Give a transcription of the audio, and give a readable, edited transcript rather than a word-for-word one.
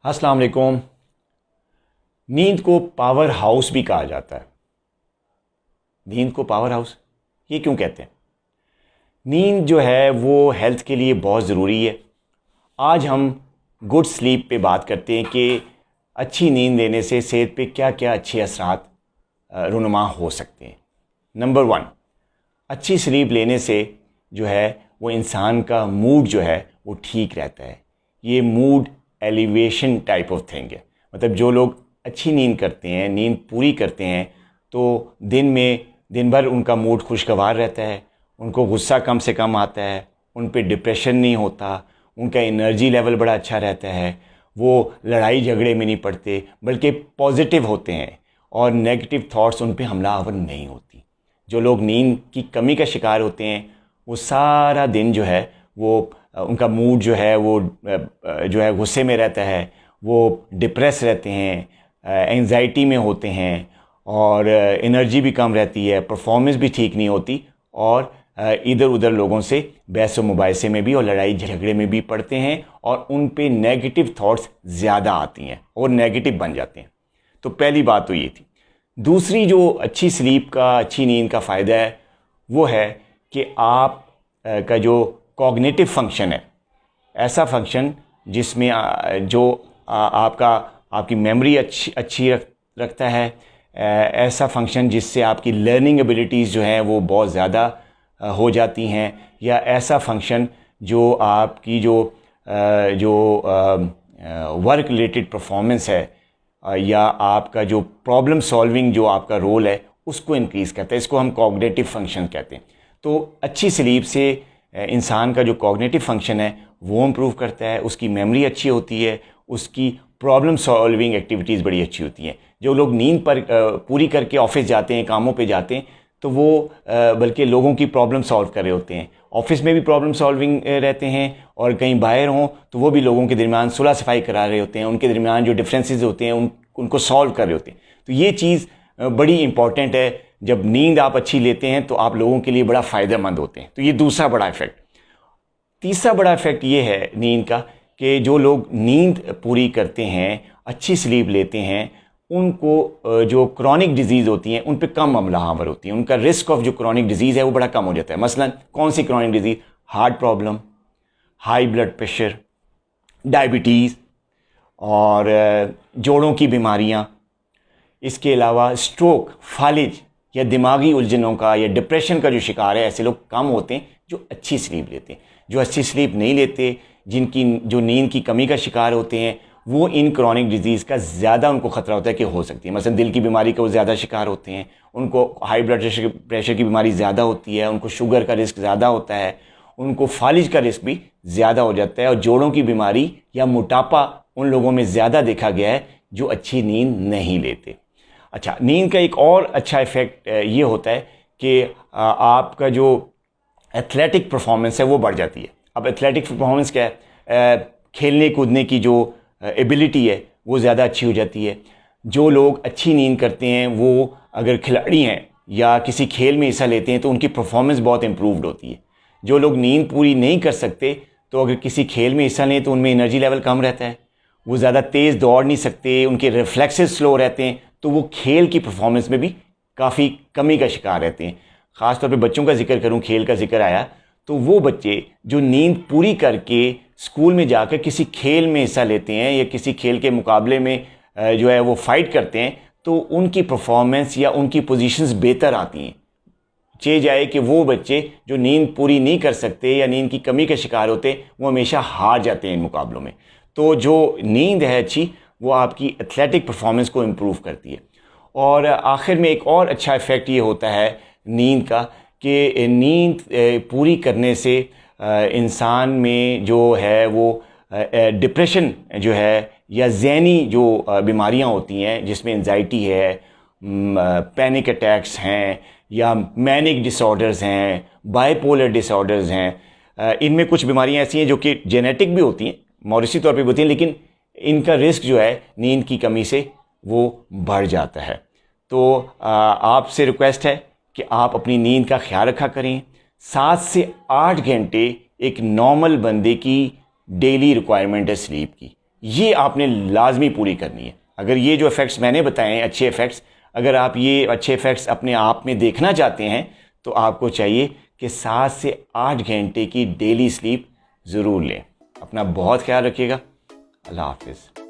अस्सलाम वालेकुम। नींद को पावर हाउस भी कहा जाता है। नींद को पावर हाउस ये क्यों कहते हैं? नींद जो है वो हेल्थ के लिए बहुत ज़रूरी है। आज हम गुड स्लीप पे बात करते हैं कि अच्छी नींद लेने से सेहत पे क्या क्या अच्छे असरात रुनुमा हो सकते हैं। नंबर 1, अच्छी स्लीप लेने से जो है वो इंसान का मूड जो है वो ठीक रहता है। ये mood elevation type of thing है। मतलब जो लोग अच्छी नींद करते हैं, नींद पूरी करते हैं, तो दिन भर उनका मूड खुशगवार रहता है, उनको गुस्सा कम से कम आता है, उन पे डिप्रेशन नहीं होता, उनका एनर्जी लेवल बड़ा अच्छा रहता है, वो लड़ाई झगड़े में नहीं पड़ते बल्कि पॉजिटिव होते हैं और नेगेटिव थॉट्स उन पे हमलावर नहीं होती। जो लोग नींद की कमी का शिकार होते हैं वो सारा दिन जो है वो उनका मूड जो है वो जो है गुस्से में रहता है, वो डिप्रेस रहते हैं, एंजाइटी में होते हैं और एनर्जी भी कम रहती है, परफॉर्मेंस भी ठीक नहीं होती और इधर उधर लोगों से बहस व मुबाहिसे में भी और लड़ाई झगड़े में भी पड़ते हैं और उन पे नेगेटिव थॉट्स ज़्यादा आती हैं और नेगेटिव बन जाते हैं। तो पहली बात तो ये थी। दूसरी जो अच्छी नींद का फ़ायदा है वो है कि आप का जो कॉग्निटिव फंक्शन है, ऐसा फंक्शन जिसमें आपकी मेमोरी अच्छी रखता है, ऐसा फंक्शन जिससे आपकी लर्निंग एबिलिटीज़ जो हैं वो बहुत ज़्यादा हो जाती हैं, या ऐसा फंक्शन जो आपकी जो वर्क रिलेटेड परफॉर्मेंस है या आपका जो प्रॉब्लम सॉल्विंग जो आपका रोल है उसको इंक्रीज़ करता है। इसको हम कॉग्निटिव फंक्शन कहते हैं। तो अच्छी स्लीप से इंसान का जो कॉग्निटिव फंक्शन है वो इम्प्रूव करता है, उसकी मेमोरी अच्छी होती है, उसकी प्रॉब्लम सॉल्विंग एक्टिविटीज़ बड़ी अच्छी होती हैं। जो लोग नींद पर पूरी करके ऑफिस जाते हैं, कामों पे जाते हैं, तो वो बल्कि लोगों की प्रॉब्लम सॉल्व कर रहे होते हैं। ऑफिस में भी प्रॉब्लम सॉल्विंग रहते हैं और कहीं बाहर हों तो वो भी लोगों के दरमियान सुलह सफाई करा रहे होते हैं, उनके दरमियान जो डिफरेंसेस होते हैं उनको सॉल्व कर रहे होते हैं। तो ये चीज़ बड़ी इंपॉर्टेंट है। जब नींद आप अच्छी लेते हैं तो आप लोगों के लिए बड़ा फ़ायदेमंद होते हैं। तो ये दूसरा बड़ा इफ़ेक्ट। तीसरा बड़ा इफ़ेक्ट ये है नींद का कि जो लोग नींद पूरी करते हैं, अच्छी स्लीप लेते हैं, उनको जो क्रॉनिक डिजीज़ होती हैं उन पे कम हमलावर होती हैं। उनका रिस्क ऑफ जो क्रॉनिक डिजीज़ है वो बड़ा कम हो जाता है। मसलन कौन सी chronic disease? Heart problem, high blood pressure, diabetes और जोड़ों की बीमारियां, इसके अलावा स्ट्रोक, फालिज या दिमागी उलझनों का या डिप्रेशन का जो शिकार है, ऐसे लोग कम होते हैं जो अच्छी स्लीप लेते हैं। जो अच्छी स्लीप नहीं लेते, जिनकी जो नींद की कमी का शिकार होते हैं, वो इन क्रॉनिक डिजीज़ का ज़्यादा उनको ख़तरा होता है कि हो सकती है। मसलन दिल की बीमारी का वो ज़्यादा शिकार होते हैं, उनको हाई ब्लड प्रेशर की बीमारी ज़्यादा होती है, उनको शुगर का रिस्क ज़्यादा होता है, उनको फालिज का रिस्क भी ज़्यादा हो जाता है और जोड़ों की बीमारी या मोटापा उन लोगों में ज़्यादा देखा गया है जो अच्छी नींद नहीं लेते। अच्छा, नींद का एक और अच्छा इफ़ेक्ट ये होता है कि आपका जो एथलेटिक परफॉर्मेंस है वो बढ़ जाती है। अब एथलेटिक परफॉर्मेंस क्या है? खेलने कूदने की जो एबिलिटी है वो ज़्यादा अच्छी हो जाती है। जो लोग अच्छी नींद करते हैं वो अगर खिलाड़ी हैं या किसी खेल में हिस्सा लेते हैं तो उनकी परफॉर्मेंस बहुत इम्प्रूव्ड होती है। जो लोग नींद पूरी नहीं कर सकते तो अगर किसी खेल में हिस्सा लें तो उनमें एनर्जी लेवल कम रहता है, वो ज़्यादा तेज़ दौड़ नहीं सकते, उनके रिफ्लेक्सेस स्लो रहते हैं, तो वो खेल की परफॉर्मेंस में भी काफ़ी कमी का शिकार रहते हैं। ख़ास तौर पे बच्चों का जिक्र करूं, खेल का जिक्र आया, तो वो बच्चे जो नींद पूरी करके स्कूल में जाकर किसी खेल में हिस्सा लेते हैं या किसी खेल के मुकाबले में जो है वो फाइट करते हैं, तो उनकी परफॉर्मेंस या उनकी पोजीशंस बेहतर आती हैं। चे जाए कि वो बच्चे जो नींद पूरी नहीं कर सकते या नींद की कमी का शिकार होते हैं वो हमेशा हार जाते हैं इन मुकाबलों में। तो जो नींद है अच्छी वो आपकी एथलेटिक परफॉर्मेंस को इम्प्रूव करती है। और आखिर में एक और अच्छा इफ़ेक्ट ये होता है नींद का कि नींद पूरी करने से इंसान में जो है वो डिप्रेशन जो है या ज़हनी जो बीमारियां होती हैं जिसमें एंजाइटी है, पैनिक अटैक्स हैं या मैनिक डिसऑर्डर्स हैं, बाइपोलर डिसऑर्डर्स हैं, इनमें कुछ बीमारियां ऐसी हैं जो कि जेनेटिक भी होती हैं, मौरिसी तौर पे भी होती हैं, लेकिन इनका रिस्क जो है नींद की कमी से वो बढ़ जाता है। तो आपसे रिक्वेस्ट है कि आप अपनी नींद का ख्याल रखा करें। 7 से 8 घंटे एक नॉर्मल बंदे की डेली रिक्वायरमेंट है स्लीप की। ये आपने लाजमी पूरी करनी है। अगर ये जो इफ़ेक्ट्स मैंने बताए हैं अच्छे इफ़ेक्ट्स, अगर आप ये अच्छे इफ़ेक्ट्स अपने आप में देखना चाहते हैं तो आपको चाहिए कि 7 से 8 घंटे की डेली स्लीप ज़रूर लें। अपना बहुत ख्याल रखिएगा। अल्लाह हाफिज़।